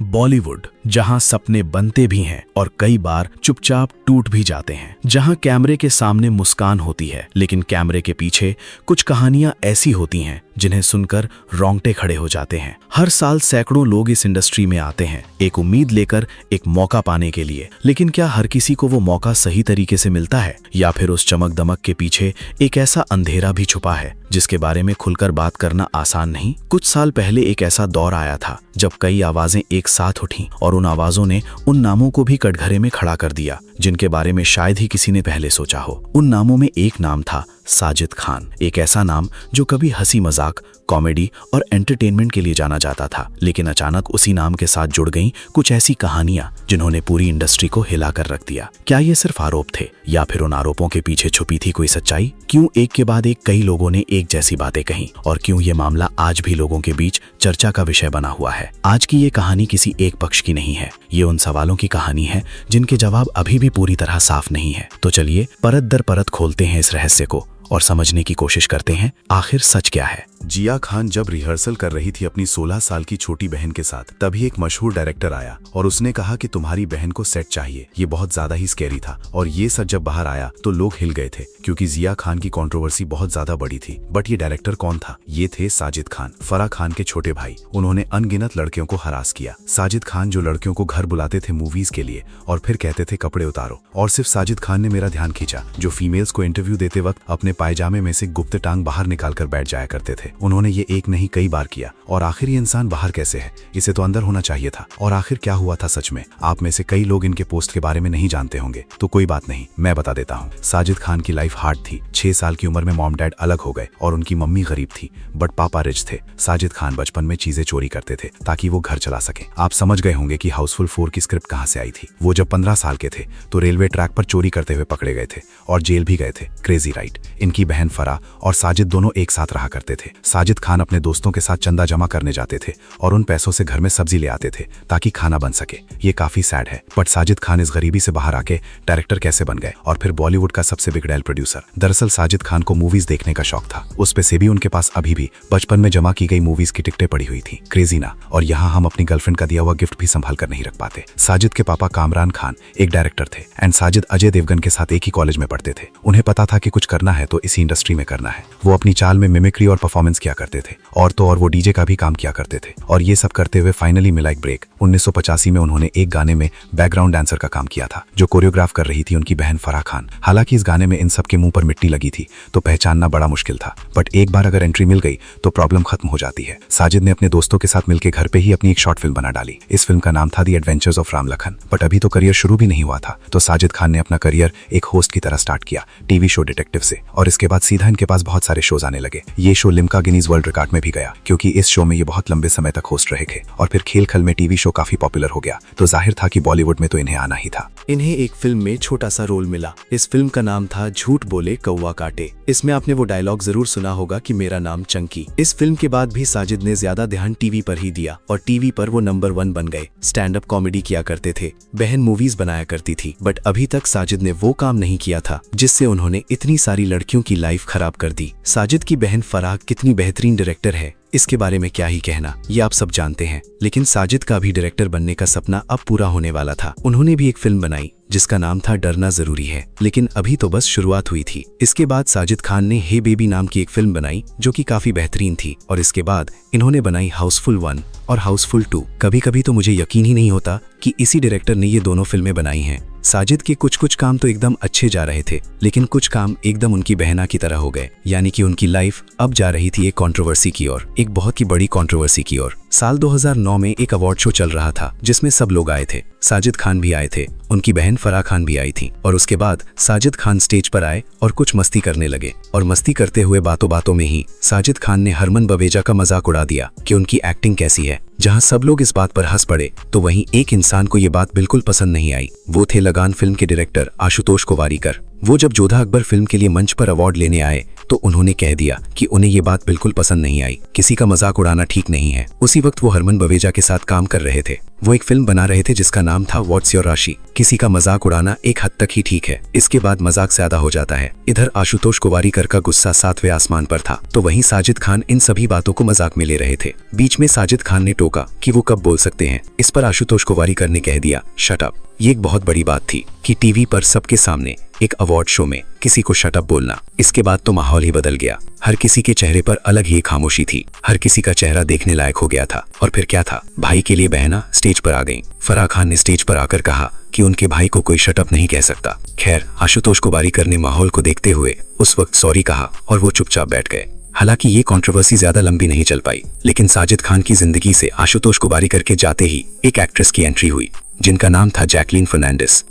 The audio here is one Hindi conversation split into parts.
बॉलीवुड, जहां सपने बनते भी हैं और कई बार चुपचाप टूट भी जाते हैं, जहां कैमरे के सामने मुस्कान होती है लेकिन कैमरे के पीछे कुछ कहानियां ऐसी होती हैं जिन्हें सुनकर रोंगटे खड़े हो जाते हैं। हर साल सैकड़ों लोग इस इंडस्ट्री में आते हैं एक उम्मीद लेकर, एक मौका पाने के लिए, लेकिन क्या हर किसी को वो मौका सही तरीके से मिलता है, या फिर उस चमक दमक के पीछे एक ऐसा अंधेरा भी छुपा है जिसके बारे में खुलकर बात करना आसान नहीं। कुछ साल पहले एक ऐसा दौर आया था जब कई आवाजें एक साथ उठीं और उन आवाजों ने उन नामों को भी कटघरे में खड़ा कर दिया जिनके बारे में शायद ही किसी ने पहले सोचा हो। उन नामों में एक नाम था साजिद खान, एक ऐसा नाम जो कभी हंसी मजाक, कॉमेडी और एंटरटेनमेंट के लिए जाना जाता था, लेकिन अचानक उसी नाम के साथ जुड़ गईं कुछ ऐसी कहानियां जिन्होंने पूरी इंडस्ट्री को हिला कर रख दिया। क्या ये सिर्फ आरोप थे या फिर उन आरोपों के पीछे छुपी थी कोई सच्चाई? क्यों एक के बाद एक कई लोगों ने एक जैसी बातें कही और क्यों ये मामला आज भी लोगों के बीच चर्चा का विषय बना हुआ है? आज की ये कहानी किसी एक पक्ष की नहीं है, ये उन सवालों की कहानी है जिनके जवाब अभी भी पूरी तरह साफ नहीं है। तो चलिए परत दर परत खोलते हैं इस रहस्य को और समझने की कोशिश करते हैं आखिर सच क्या है। जिया खान जब रिहर्सल कर रही थी अपनी 16 साल की छोटी बहन के साथ, तभी एक मशहूर डायरेक्टर आया और उसने कहा कि तुम्हारी बहन को सेट चाहिए। ये बहुत ज्यादा ही स्कैरी था और ये सच जब बाहर आया तो लोग हिल गए थे क्योंकि जिया खान की कंट्रोवर्सी बहुत ज्यादा बड़ी थी। बट ये डायरेक्टर कौन था? ये थे साजिद खान, फराह खान के छोटे भाई। उन्होंने अनगिनत लड़कियों को हरास किया। साजिद खान जो लड़कियों को घर बुलाते थे मूवीज के लिए और फिर कहते थे कपड़े उतारो। और सिर्फ साजिद खान ने मेरा ध्यान खींचा जो फीमेल्स को इंटरव्यू देते वक्त अपने पायजामे में से गुप्त टांग बाहर निकाल कर बैठ जाया करते थे। उन्होंने ये एक नहीं कई बार किया। और आखिर ये इंसान बाहर कैसे है? इसे तो अंदर होना चाहिए था। और आखिर क्या हुआ था सच में? आप में से कई लोग इनके पोस्ट के बारे में नहीं जानते होंगे, तो कोई बात नहीं, मैं बता देता हूँ। साजिद खान की लाइफ हार्ड थी। 6 साल की उम्र में मॉम डैड अलग हो गए और उनकी मम्मी गरीब थी बट पापा रिच थे। साजिद खान बचपन में चीजें चोरी करते थे ताकि वो घर चला सके। आप समझ गए होंगे कि हाउसफुल 4 की स्क्रिप्ट कहाँ से आई थी। वो जब 15 साल के थे तो रेलवे ट्रैक पर चोरी करते हुए पकड़े गए थे और जेल भी गए थे। Crazy right. इनकी बहन फराह और साजिद दोनों एक साथ रहा करते थे। साजिद खान अपने दोस्तों के साथ चंदा जमा करने जाते थे और उन पैसों से घर में सब्जी ले आते थे ताकि खाना बन सके। ये काफी सैड है। बट साजिद खान इस गरीबी से बाहर आके डायरेक्टर कैसे बन गए और फिर बॉलीवुड का सबसे बिगड़ैल प्रोड्यूसर? दरअसल साजिद खान को मूवीज देखने का शौक था। उस पे से भी उनके पास अभी भी बचपन में जमा की गई मूवीज की टिकटें पड़ी हुई थी। क्रेजी ना। और यहाँ हम अपनी गर्लफ्रेंड का दिया हुआ गिफ्ट भी संभाल कर नहीं रख पाते। साजिद के पापा कामरान खान एक डायरेक्टर थे एंड साजिद अजय देवगन के साथ एक ही कॉलेज में पढ़ते थे। उन्हें पता था कि कुछ करना है तो इसी इंडस्ट्री में करना है। वो अपनी चाल में मिमिक्री और परफॉर्मेंस किया करते थे और तो और वो डीजे का भी काम किया करते थे। और ये सब करते हुए फाइनली मिला एक ब्रेक। 1985 में उन्होंने एक गाने में बैकग्राउंड डांसर का काम किया था जो कोरियोग्राफ कर रही थी उनकी बहन फराह खान। हालांकि इस गाने में इन सब के मुंह पर मिट्टी लगी थी तो पहचानना बड़ा मुश्किल था, बट एक बार अगर एंट्री मिल गई तो प्रॉब्लम खत्म हो जाती है। साजिद ने अपने दोस्तों के साथ मिलकर घर पे ही अपनी एक शॉर्ट फिल्म बना डाली। इस फिल्म का नाम था the adventures of Ram Lakhan. But अभी तो करियर शुरू भी नहीं हुआ था तो साजिद खान ने अपना करियर एक होस्ट की तरह स्टार्ट किया, टीवी शो डिटेक्टिव से। और इसके बाद सीधा इनके पास बहुत सारे शोज आने लगे। ये show Limca Guinness world record में भी गया क्योंकि इस शो में ये बहुत लंबे समय तक होस्ट रहे थे। और फिर खेल खल में टीवी शो काफी पॉपुलर हो गया तो जाहिर था कि बॉलीवुड में तो इन्हें आना ही था। इन्हें एक फिल्म में छोटा सा रोल मिला। इस फिल्म का नाम था झूठ बोले कौवा काटे। इसमें आपने वो डायलॉग जरूर सुना होगा कि मेरा नाम चंकी। इस फिल्म के बाद भी साजिद ने ज्यादा ध्यान टीवी पर ही दिया और टीवी पर वो नंबर 1 बन गए। स्टैंड अप कॉमेडी किया करते थे, बहन मूवीज बनाया करती थी। बट अभी तक साजिद ने वो काम नहीं किया था जिससे उन्होंने इतनी सारी लड़कियों की लाइफ खराब कर दी। साजिद की बहन फराह कितनी बेहतरीन डायरेक्टर है, इसके बारे में क्या ही कहना, ये आप सब जानते हैं। लेकिन साजिद का भी डायरेक्टर बनने का सपना अब पूरा होने वाला था। उन्होंने भी एक फिल्म बनाई जिसका नाम था डरना जरूरी है, लेकिन अभी तो बस शुरुआत हुई थी। इसके बाद साजिद खान ने हे बेबी नाम की एक फिल्म बनाई जो कि काफी बेहतरीन थी। और इसके बाद इन्होंने बनाई हाउसफुल 1 और हाउसफुल 2। कभी कभी तो मुझे यकीन ही नहीं होता कि इसी डायरेक्टर ने ये दोनों फिल्में बनाई हैं। साजिद के कुछ काम तो एकदम अच्छे जा रहे थे लेकिन कुछ काम एकदम उनकी बहना की तरह हो गए, यानी कि उनकी लाइफ अब जा रही थी एक कंट्रोवर्सी की ओर, एक बहुत ही बड़ी कंट्रोवर्सी की ओर। साल 2009 में एक अवार्ड शो चल रहा था जिसमें सब लोग आए थे। साजिद खान भी आए थे, उनकी बहन फराह खान भी आई थी। और उसके बाद साजिद खान स्टेज पर आए और कुछ मस्ती करने लगे। और मस्ती करते हुए बातों बातों में ही साजिद खान ने हरमन बवेजा का मजाक उड़ा दिया कि उनकी एक्टिंग कैसी है। जहां सब लोग इस बात पर हंस पड़े तो वहीं एक इंसान को ये बात बिल्कुल पसंद नहीं आई। वो थे लगान फिल्म के डायरेक्टर आशुतोष कोवारीकर। वो जब जोधा अकबर फिल्म के लिए मंच पर अवार्ड लेने आए तो उन्होंने कह दिया कि उन्हें ये बात बिल्कुल पसंद नहीं आई, किसी का मजाक उड़ाना ठीक नहीं है। उसी वक्त वो हरमन बवेजा के साथ काम कर रहे थे। वो एक फिल्म बना रहे थे जिसका नाम था व्हाट्स योर राशि। किसी का मजाक उड़ाना एक हद तक ही ठीक है, इसके बाद मजाक ज्यादा हो जाता है। इधर आशुतोष गोवारिकर का गुस्सा 7वें आसमान पर था, तो वहीं साजिद खान इन सभी बातों को मजाक में ले रहे थे। बीच में साजिद खान ने टोका कि वो कब बोल सकते हैं। इस पर आशुतोष गोवारिकर ने कह दिया शट अप। ये एक बहुत बड़ी बात थी कि टीवी पर सबके सामने एक अवार्ड शो में किसी को शट अप बोलना। इसके बाद तो माहौल ही बदल गया। हर किसी के चेहरे पर अलग ही खामोशी थी। हर किसी का चेहरा देखने लायक हो गया था। और फिर क्या था, भाई के लिए बहना स्टेज पर आ गई। फराह खान ने स्टेज पर आकर कहा कि उनके भाई को कोई शट अप नहीं कह सकता। खैर, आशुतोष गोवारिकर ने माहौल को देखते हुए उस वक्त सॉरी कहा और वो चुपचाप बैठ गए। हालांकि ये कंट्रोवर्सी ज्यादा लंबी नहीं चल पाई, लेकिन साजिद खान की जिंदगी से आशुतोष गोवारिकर के जाते ही एक एक्ट्रेस की एंट्री हुई जिनका नाम था जैकलीन फर्नांडिस।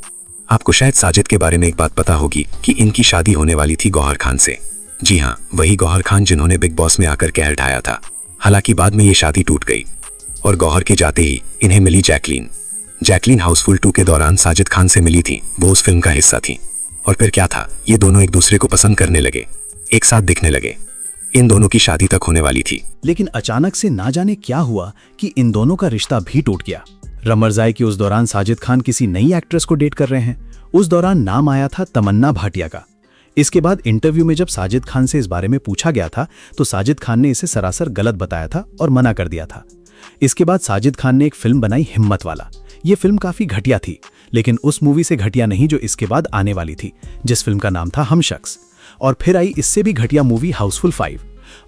आपको शायद साजिद के बारे में एक बात पता होगी कि इनकी शादी होने वाली थी गौहर खान से। जी हाँ, वही गौहर खान जिन्होंने बिग बॉस में आकर कहर ढाया था। हालांकि बाद में ये शादी टूट गई और गौहर के जाते ही इन्हें मिली जैकलीन। जैकलीन हाउसफुल 2 के दौरान साजिद खान से मिली थी, वो उस फिल्म का हिस्सा थी। और फिर क्या था, ये दोनों एक दूसरे को पसंद करने लगे, एक साथ दिखने लगे। इन दोनों की शादी तक होने वाली थी। लेकिन अचानक से ना जाने क्या हुआ कि इन दोनों का रिश्ता भी टूट गया। रमरजाई की उस दौरान साजिद खान किसी नई एक्ट्रेस को डेट कर रहे हैं। उस दौरान नाम आया था तमन्ना भाटिया का। इसके बाद इंटरव्यू में जब साजिद खान से इस बारे में पूछा गया था तो साजिद खान ने इसे सरासर गलत बताया था और मना कर दिया था। इसके बाद साजिद खान ने एक फिल्म बनाई हिम्मत वाला। ये फिल्म काफी घटिया थी, लेकिन उस मूवी से घटिया नहीं जो इसके बाद आने वाली थी, जिस फिल्म का नाम था हम शख्स। और फिर आई इससे भी घटिया मूवी हाउसफुल 5।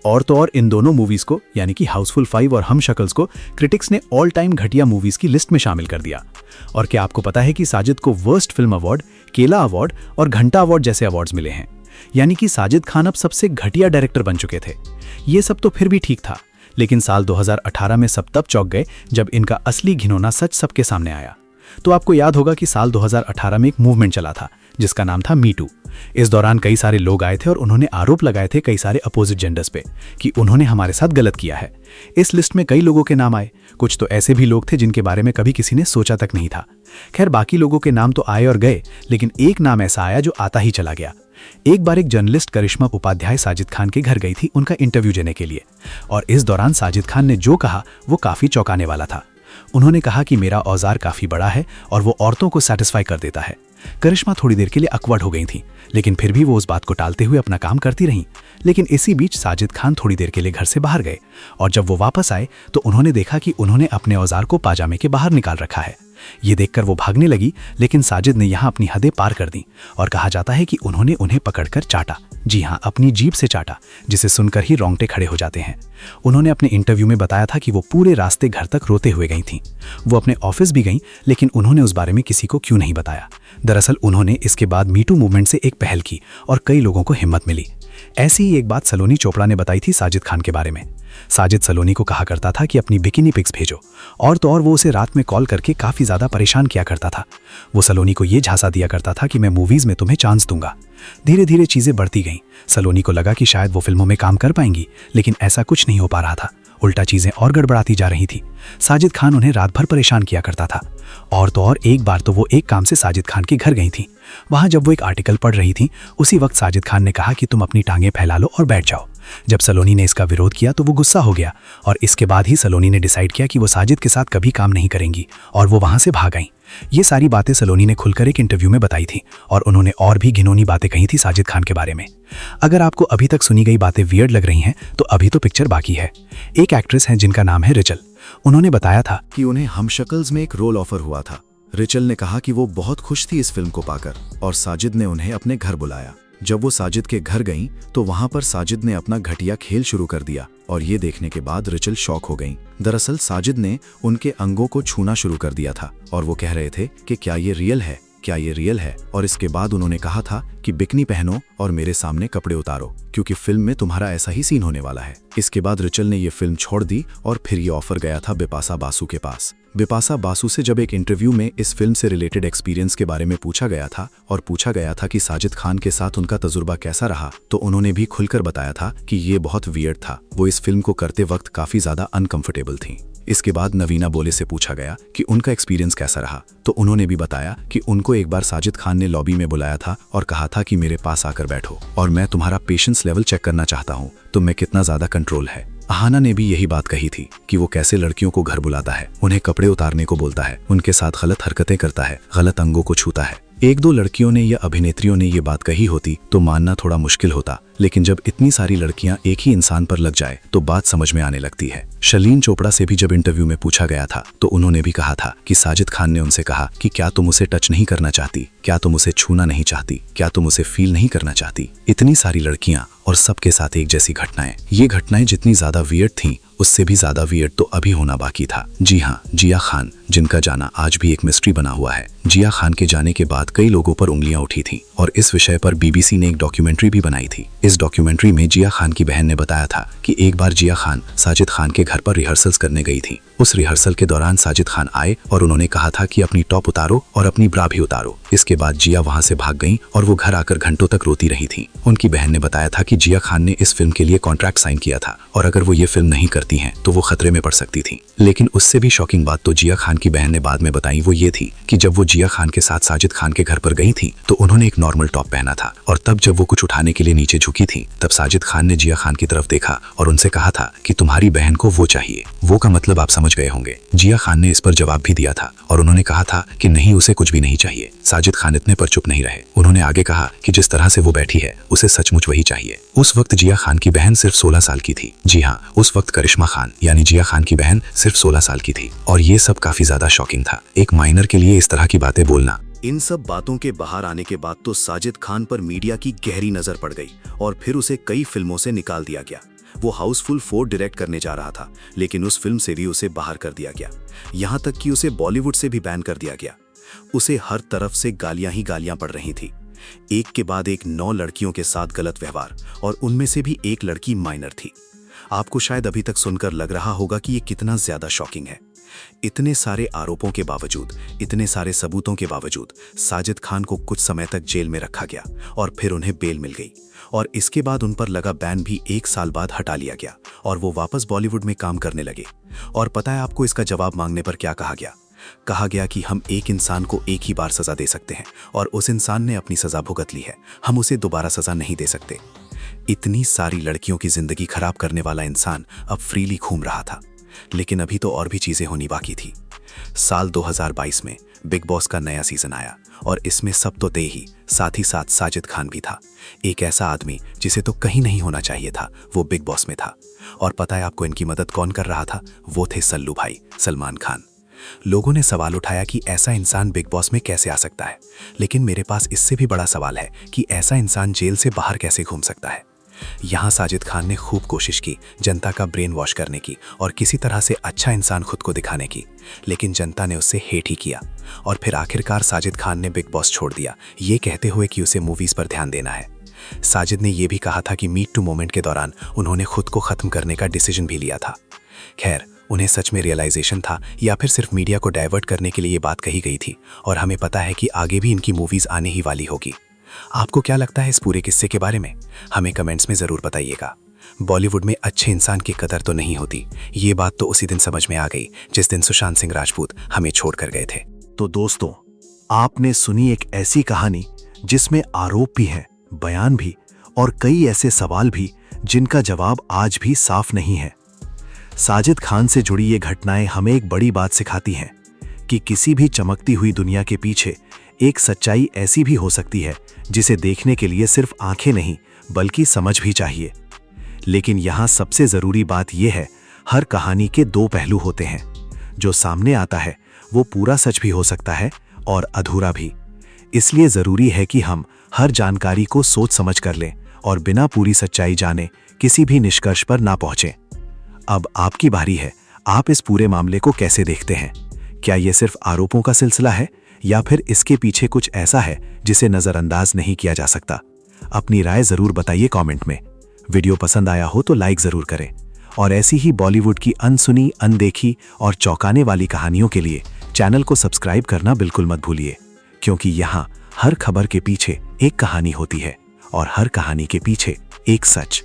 और तो और इन दोनों मूवीज को यानी कि हाउसफुल 5 और हम शक्ल्स को क्रिटिक्स ने ऑल टाइम घटिया मूवीज की लिस्ट में शामिल कर दिया। और क्या आपको पता है कि साजिद को वर्स्ट फिल्म अवार्ड, केला अवार्ड और घंटा अवार्ड जैसे अवार्ड्स मिले हैं। यानी कि साजिद खान अब सबसे घटिया डायरेक्टर बन चुके थे। ये सब तो फिर भी ठीक था, लेकिन साल 2018 में सब तब चौंक गए जब इनका असली घिनौना सच सबके सामने आया। तो आपको याद होगा कि साल 2018 में एक मूवमेंट चला था जिसका नाम था मी टू। इस दौरान कई सारे लोग आए थे और उन्होंने आरोप लगाए थे कई सारे अपोजिट जेंडर्स पे कि उन्होंने हमारे साथ गलत किया है। इस लिस्ट में कई लोगों के नाम आए, कुछ तो ऐसे भी लोग थे जिनके बारे में कभी किसी ने सोचा तक नहीं था। खैर, बाकी लोगों के नाम तो आए और गए, लेकिन एक नाम ऐसा आया जो आता ही चला गया। एक बार एक जर्नलिस्ट करिश्मा उपाध्याय साजिद खान के घर गई थी उनका इंटरव्यू देने के लिए, और इस दौरान साजिद खान ने जो कहा वो काफी चौंकाने वाला था। उन्होंने कहा कि मेरा औजार काफी बड़ा है और वो औरतों को सेटिस्फाई कर देता है। करिश्मा थोड़ी देर के लिए अकवर्ड हो गई थी, लेकिन फिर भी वो उस बात को टालते हुए अपना काम करती रहीं। लेकिन इसी बीच साजिद खान थोड़ी देर के लिए घर से बाहर गए, और जब वो वापस आए तो उन्होंने देखा कि उन्होंने अपने औजार को पाजामे के बाहर निकाल रखा है। ये देखकर वो भागने लगी, लेकिन साजिद ने यहाँ अपनी हदें पार कर दी और कहा जाता है कि उन्होंने उन्हें पकड़कर चाटा। जी हाँ, अपनी जीभ से चाटा, जिसे सुनकर ही रोंगटे खड़े हो जाते हैं। उन्होंने अपने इंटरव्यू में बताया था कि वो पूरे रास्ते घर तक रोते हुए गई थीं। वो अपने ऑफिस भी गईं, लेकिन उन्होंने उस बारे में किसी को क्यों नहीं बताया। दरअसल उन्होंने इसके बाद मीटू मूवमेंट से एक पहल की और कई लोगों को हिम्मत मिली। ऐसी ही एक बात सलोनी चोपड़ा ने बताई थी साजिद खान के बारे में। साजिद सलोनी को कहा करता था कि अपनी बिकिनी पिक्स भेजो, और तो और वो उसे रात में कॉल करके काफी ज्यादा परेशान किया करता था। वो सलोनी को ये झांसा दिया करता था कि मैं मूवीज में तुम्हें चांस दूंगा। धीरे धीरे चीजें बढ़ती गईं। सलोनी को लगा कि शायद वो फिल्मों में काम कर पाएंगी, लेकिन ऐसा कुछ नहीं हो पा रहा था। उल्टा चीजें और गड़बड़ाती जा रही थी। साजिद खान उन्हें रात भर परेशान किया करता था। और तो और एक बार तो वो एक काम से साजिद खान के घर गई थी। वहां जब वो एक आर्टिकल पढ़ रही थी, उसी वक्त साजिद खान ने कहा कि तुम अपनी टांगें फैला लो और बैठ जाओ। जब सलोनी ने इसका विरोध किया तो वो गुस्सा हो गया, और इसके बाद ही सलोनी ने डिसाइड किया कि वो साजिद के साथ कभी काम नहीं करेंगी, और वो वहां से भाग गईं। ये सारी बातें सलोनी ने खुलकर एक इंटरव्यू में बताई थी, और उन्होंने और भी घिनौनी बातें कही थी साजिद खान के बारे में। अगर आपको अभी तक सुनी गई बातें वियर्ड लग रही हैं तो अभी तो पिक्चर बाकी है। एक एक्ट्रेस हैं जिनका नाम है रिचल। उन्होंने बताया था कि उन्हें हम शक्ल्स में एक रोल ऑफर हुआ था। रिचल ने कहा कि वो बहुत खुश थी इस फिल्म को पाकर, और साजिद ने उन्हें अपने घर बुलाया। जब वो साजिद के घर गईं तो वहां पर साजिद ने अपना घटिया खेल शुरू कर दिया, और ये देखने के बाद रिचल शॉक हो गईं। दरअसल साजिद ने उनके अंगों को छूना शुरू कर दिया था, और वो कह रहे थे कि क्या ये रियल है, क्या ये रियल है। और इसके बाद उन्होंने कहा था कि बिकनी पहनो और मेरे सामने कपड़े उतारो, क्योंकि फिल्म में तुम्हारा ऐसा ही सीन होने वाला है। इसके बाद रिचल ने ये फिल्म छोड़ दी, और फिर ये ऑफर गया था बिपाशा बासु के पास। बिपाशा बासु से जब एक इंटरव्यू में इस फिल्म से रिलेटेड एक्सपीरियंस के बारे में पूछा गया था, और पूछा गया था कि साजिद खान के साथ उनका तजुर्बा कैसा रहा, तो उन्होंने भी खुलकर बताया था कि ये बहुत वियर्ड था। वो इस फिल्म को करते वक्त काफी ज्यादा अनकंफर्टेबल थी। इसके बाद नवीना बोले से पूछा गया कि उनका एक्सपीरियंस कैसा रहा, तो उन्होंने भी बताया कि उनको एक बार साजिद खान ने लॉबी में बुलाया था और कहा था कि मेरे पास आकर बैठो और मैं तुम्हारा पेशेंस लेवल चेक करना चाहता हूँ, तुम में कितना ज्यादा कंट्रोल है। अहाना ने भी यही बात कही थी कि वो कैसे लड़कियों को घर बुलाता है, उन्हें कपड़े उतारने को बोलता है, उनके साथ गलत हरकतें करता है, गलत अंगों को छूता है। एक दो लड़कियों ने या अभिनेत्रियों ने ये बात कही होती तो मानना थोड़ा मुश्किल होता, लेकिन जब इतनी सारी लड़कियां एक ही इंसान पर लग जाए तो बात समझ में आने लगती है। शर्लीन चोपड़ा से भी जब इंटरव्यू में पूछा गया था तो उन्होंने भी कहा था कि साजिद खान ने उनसे कहा कि क्या तुम उसे टच नहीं करना चाहती, क्या तुम उसे छूना नहीं चाहती, क्या तुम उसे फील नहीं करना चाहती। इतनी सारी लड़कियां और सबके साथ एक जैसी घटनाएं। ये घटनाएं जितनी ज्यादा वियर्ड थीं, उससे भी ज्यादा वियर्ड तो अभी होना बाकी था। जी हाँ, जिया खान, जिनका जाना आज भी एक मिस्ट्री बना हुआ है। जिया खान के जाने के बाद कई लोगों पर उंगलियां उठी थीं और इस विषय पर बीबीसी ने एक डॉक्यूमेंट्री भी बनाई थी। इस डॉक्यूमेंट्री में जिया खान की बहन ने बताया था कि एक बार जिया खान साजिद खान के घर पर रिहर्सल्स करने गई थी। उस रिहर्सल के दौरान साजिद खान आए और उन्होंने कहा था कि अपनी टॉप उतारो और अपनी ब्रा भी उतारो। इसके बाद जिया वहां से भाग गईं और वो घर आकर घंटों तक रोती रही थी। उनकी बहन ने बताया था कि जिया खान ने इस फिल्म के लिए कॉन्ट्रैक्ट साइन किया था और अगर वो ये फिल्म नहीं करती हैं तो वो खतरे में पड़ सकती थी। लेकिन उससे भी शॉकिंग बात तो जिया खान की बहन ने बाद में बताई, वो ये थी कि जब वो जिया खान के साथ साजिद खान के घर पर गई थी तो उन्होंने एक नॉर्मल टॉप पहना था और तब जब वो कुछ उठाने के लिए नीचे झुकी थी तब साजिद खान ने जिया खान की तरफ देखा और उनसे कहा था कि तुम्हारी बहन को वो चाहिए। वो का मतलब आप समझ गए होंगे। जिया खान ने इस पर जवाब भी दिया था और उन्होंने कहा था कि नहीं, उसे कुछ भी नहीं चाहिए। साजिद खान इतने पर चुप नहीं रहे। उन्होंने आगे कहा कि जिस तरह से वो बैठी है उसे सचमुच वही चाहिए। उस वक्त जिया खान की बहन सिर्फ 16 साल की थी। जी हाँ, उस वक्त करिश्मा खान यानी जिया खान की बहन सिर्फ 16 साल की थी और ये सब काफी ज्यादा शॉकिंग था। एक माइनर के लिए इस तरह की बातें बोलना। इन सब बातों के बाहर आने के बाद तो साजिद खान पर मीडिया की गहरी नजर पड़ गई और फिर उसे कई फिल्मों से निकाल दिया गया। वो हाउसफुल 4 डायरेक्ट करने जा रहा था, लेकिन उस फिल्म से भी उसे बाहर कर दिया गया। यहाँ तक कि उसे बॉलीवुड से भी बैन कर दिया गया। उसे हर तरफ से गालियां ही गालियां पड़ रही थी। एक के बाद एक 9 लड़कियों के साथ गलत व्यवहार और उनमें से भी एक लड़की माइनर थी। आपको शायद अभी तक सुनकर लग रहा होगा कि ये कितना ज्यादा शॉकिंग है। इतने सारे आरोपों के बावजूद, इतने सारे सबूतों के बावजूद साजिद खान को कुछ समय तक जेल में रखा गया और फिर उन्हें बेल मिल गई और इसके बाद उन पर लगा बैन भी 1 साल बाद हटा लिया गया और वो वापस बॉलीवुड में काम करने लगे। और पता है आपको इसका जवाब मांगने पर क्या कहा गया? कहा गया कि हम एक इंसान को एक ही बार सजा दे सकते हैं और उस इंसान ने अपनी सजा भुगत ली है, हम उसे दोबारा सजा नहीं दे सकते। इतनी सारी लड़कियों की जिंदगी खराब करने वाला इंसान अब फ्रीली घूम रहा था, लेकिन अभी तो और भी चीजें होनी बाकी थी। साल 2022 में बिग बॉस का नया सीजन आया और इसमें सब तो थे ही, साथ ही साथ साजिद खान भी था। एक ऐसा आदमी जिसे तो कहीं नहीं होना चाहिए था, वो बिग बॉस में था। और पता है आपको इनकी मदद कौन कर रहा था? वो थे सल्लू भाई, सलमान खान। लोगों ने सवाल उठाया कि ऐसा इंसान बिग बॉस में कैसे आ सकता है, लेकिन मेरे पास इससे भी बड़ा सवाल है कि ऐसा इंसान जेल से बाहर कैसे घूम सकता है। यहाँ साजिद खान ने खूब कोशिश की जनता का ब्रेन वॉश करने की और किसी तरह से अच्छा इंसान खुद को दिखाने की, लेकिन जनता ने उससे हेट ही किया और फिर आखिरकार साजिद खान ने बिग बॉस छोड़ दिया, ये कहते हुए कि उसे मूवीज पर ध्यान देना है। साजिद ने यह भी कहा था कि मीट टू मोमेंट के दौरान उन्होंने खुद को खत्म करने का डिसीजन भी लिया था। खैर, उन्हें सच में रियलाइजेशन था या फिर सिर्फ मीडिया को डाइवर्ट करने के लिए ये बात कही गई थी और हमें पता है कि आगे भी इनकी मूवीज आने ही वाली होगी। आपको क्या लगता है इस पूरे किस्से के बारे में? हमें कमेंट्स में जरूर बताइएगा। बॉलीवुड में अच्छे इंसान की कदर तो नहीं होती, ये बात तो उसी दिन समझ में आ गई जिस दिन सुशांत सिंह राजपूत हमें छोड़कर गए थे। तो दोस्तों, आपने सुनी एक ऐसी कहानी जिसमें आरोप भी हैं, बयान भी और कई ऐसे सवाल भी जिनका जवाब आज भी साफ नहीं है। साजिद खान से जुड़ी ये घटनाएं हमें एक बड़ी बात सिखाती हैं कि किसी भी चमकती हुई दुनिया के पीछे एक सच्चाई ऐसी भी हो सकती है जिसे देखने के लिए सिर्फ आंखें नहीं बल्कि समझ भी चाहिए। लेकिन यहाँ सबसे जरूरी बात यह है, हर कहानी के 2 पहलू होते हैं। जो सामने आता है वो पूरा सच भी हो सकता है और अधूरा भी। इसलिए जरूरी है कि हम हर जानकारी को सोच समझ कर लें और बिना पूरी सच्चाई जाने किसी भी निष्कर्ष पर ना पहुंचें। अब आपकी बारी है, आप इस पूरे मामले को कैसे देखते हैं? क्या यह सिर्फ आरोपों का सिलसिला है या फिर इसके पीछे कुछ ऐसा है जिसे नजरअंदाज नहीं किया जा सकता? अपनी राय जरूर बताइए कमेंट में। वीडियो पसंद आया हो तो लाइक जरूर करें और ऐसी ही बॉलीवुड की अनसुनी, अनदेखी और चौंकाने वाली कहानियों के लिए चैनल को सब्सक्राइब करना बिल्कुल मत भूलिए, क्योंकि यहाँ हर खबर के पीछे एक कहानी होती है और हर कहानी के पीछे एक सच।